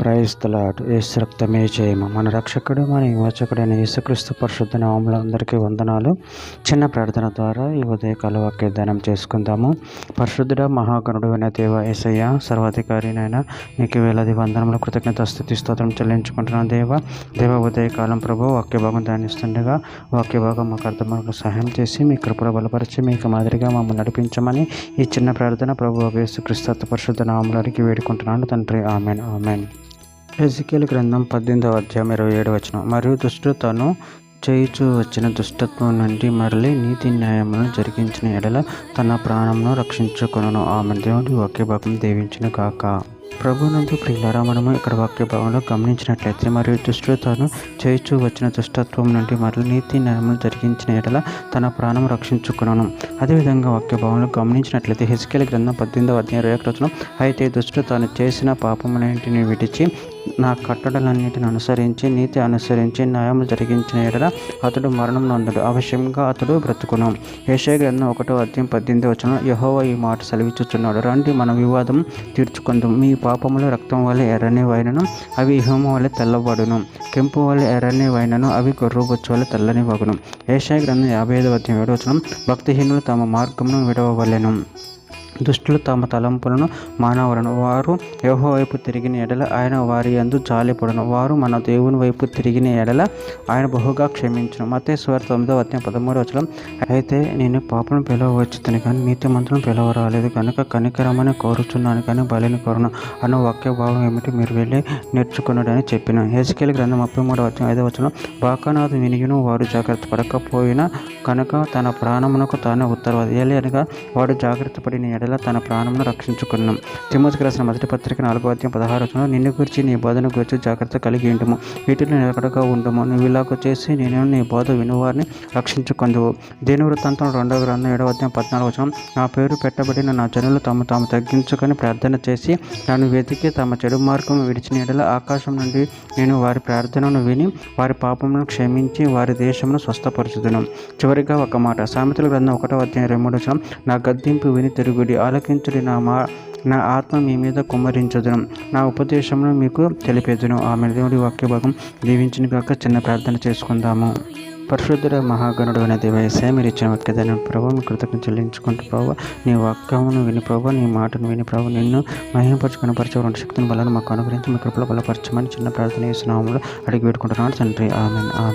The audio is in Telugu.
Praise the lord. యేసు రక్తమే జయము. మన రక్షకుడు మన విమోచకుడైన యేసుక్రీస్తు పరిశుద్ధ నామములో అందరికీ వందనాలు. చిన్న ప్రార్థన ద్వారా ఈ ఉదయకాల వాగ్దానం చేసుకుందాము. పరిశుద్ధుడ మహాగణుడు అయిన దేవ యేసయ్య, సర్వాధికారినైనా నీకు వేలాది వందనములు, కృతజ్ఞత స్తుతి స్తోత్రం చెల్లించుకుంటున్నాను. దేవ ఉదయకాలం ప్రభు వాక్య భాగం ధ్యానిస్తుండగా వాక్య భాగం మాకు అర్థమకు సహాయం చేసి మీ కృపలో బలపరిచి మీకు మాదిరిగా మమ్మల్ని నడిపించమని ఈ చిన్న ప్రార్థన ప్రభు యేసుక్రీస్తు పరిశుద్ధ నామములోనికి వేడుకుంటున్నాను తండ్రి. Amen amen. హెజెకీయలు గ్రంథం 18వ అధ్యాయం 27వ వచనం. మరియు దుష్టుడు తను చేయుచూ వచ్చిన దుష్టత్వం నుండి మరలి నీతి న్యాయములను జరిగించిన ఎడల తన ప్రాణమును రక్షించుకొనును. ఆమె దేవుడి వాక్య భాగం దీవించును గాక. ప్రభునందు ప్రియులారా, మనము ఇక్కడ వాక్య భాగంలో గమనించినట్లయితే, మరియు దుష్టుడు తాను చేయుచూ వచ్చిన దుష్టత్వం నుండి మరలి నీతి న్యాయములు జరిగించిన ఎడల తన ప్రాణం రక్షించుకున్నాను. అదేవిధంగా వాక్య భాగంలో గమనించినట్లయితే హెజెకీయలు గ్రంథం 18వ అధ్యాయం 21వ వచనం. అయితే దుష్టుడు తాను చేసిన పాపములన్నింటినీ విడిచి నా కట్టడలన్నింటిని అనుసరించి నీతి అనుసరించి న్యాయములు జరిగించిన ఎడల అతడు మరణం నొందడు, అవశ్యంగా అతడు బ్రతుకును. యెషయా గ్రంథం 1వ అధ్యాయం 18వ వచనం. యెహోవా ఈ మాట సెలవిచ్చుచున్నాడు, రండి మన వివాదం తీర్చుకుందాం. మీ పాపములు రక్తం వలె ఎర్రని వైనను అవి హిమము వలె తెల్లబడును, కెంపు వలె ఎర్రని వైనను అవి గొర్రెబొచ్చు వలె తెల్లని వగును. యెషయా గ్రంథం 55వ అధ్యాయం 7వ వచనం. భక్తిహీనులు తమ మార్గమును విడవవలెను, దుష్టులు తమ తలంపులను మానవలను. వారు యెహోవా వైపు తిరిగిన ఎడల ఆయన వారి యందు జాలిపడును, వారు మన దేవుని వైపు తిరిగిన ఎడల ఆయన బహుగా క్షమించును. మత్తయి సువార్త 9వ అధ్యాయం 13వ వచనం. అయితే నేను పాపను పిలవవచ్చును కానీ నీతిమంతులను పిలవరాలేదు, కనుక కనికరమని కోరుచున్నాను కానీ బలిని కోరును అన్న వాక్య భావం ఏమిటి, మీరు వెళ్ళి నేర్చుకున్నాడని చెప్పిన. హెజెకీయలు గ్రంథం 33వ అధ్యాయం 5వ వచనం. బాకానాథు వినియును వాడు జాగ్రత్త పడకపోయినా కనుక తన ప్రాణమునకు తానే ఉత్తరవాది, అనగా వాడు జాగ్రత్త పడిన తన ప్రాణమును రక్షించుకున్నాం. తిమోతికి రాసిన మొదటి పత్రిక 4వ అధ్యాయం 16వ వచనం. నిన్ను గురించి నీ బోధన గురించి జాగ్రత్త కలిగి ఉండుము, వీటిని నిలకడగా ఉండుము. నువ్వు ఇలాగ చేసి నేను నీ బోధ వినువారిని రక్షించుకుందువు. దేని వృత్తాంతం 2వ గ్రంథం 7వ అధ్యాయం 14వ వచనం. నా పేరు పెట్టబడిన నా జనులు తాము తగ్గించుకొని ప్రార్థన చేసి నన్ను వెతికి తమ చెడు మార్గం విడిచిన ఎడల ఆకాశం నుండి నేను వారి ప్రార్థనను విని వారి పాపములను క్షమించి వారి దేశమును స్వస్థపరచుదును. చివరిగా ఒక మాట, సామెతల గ్రంథం 1వ అధ్యాయం 23వ వచనం. నా గద్దింపు విని తిరుగుడి, ఆలకించుడి, నా ఆత్మ మీ మీద కుమ్మరించదును, నా ఉపదేశమును మీకు తెలిపేదును. ఆమె దేవుడి వాక్య భాగం దీవించిన కాక. చిన్న ప్రార్థన చేసుకుందాము. పరిశుద్ధుడ మహాగణుడు అనే దేవ యేసయ్య, మీరు ఇచ్చిన వాక్యదాన్ని ప్రభావ మీ కృతజ్ఞత చెల్లించుకుంటూ ప్రభావ నీ వాక్యమును విని ప్రభావ నీ మాటను విని ప్రభావ నిన్ను మహిమపరచు కనపరచే శక్తిని బలాన్ని మాకు అనుగ్రహించి మీ కృపలో బలపరచమని చిన్న ప్రార్థన చేస్తున్నాము అడిగి పెట్టుకుంటున్నాను తండ్రి. Amen amen.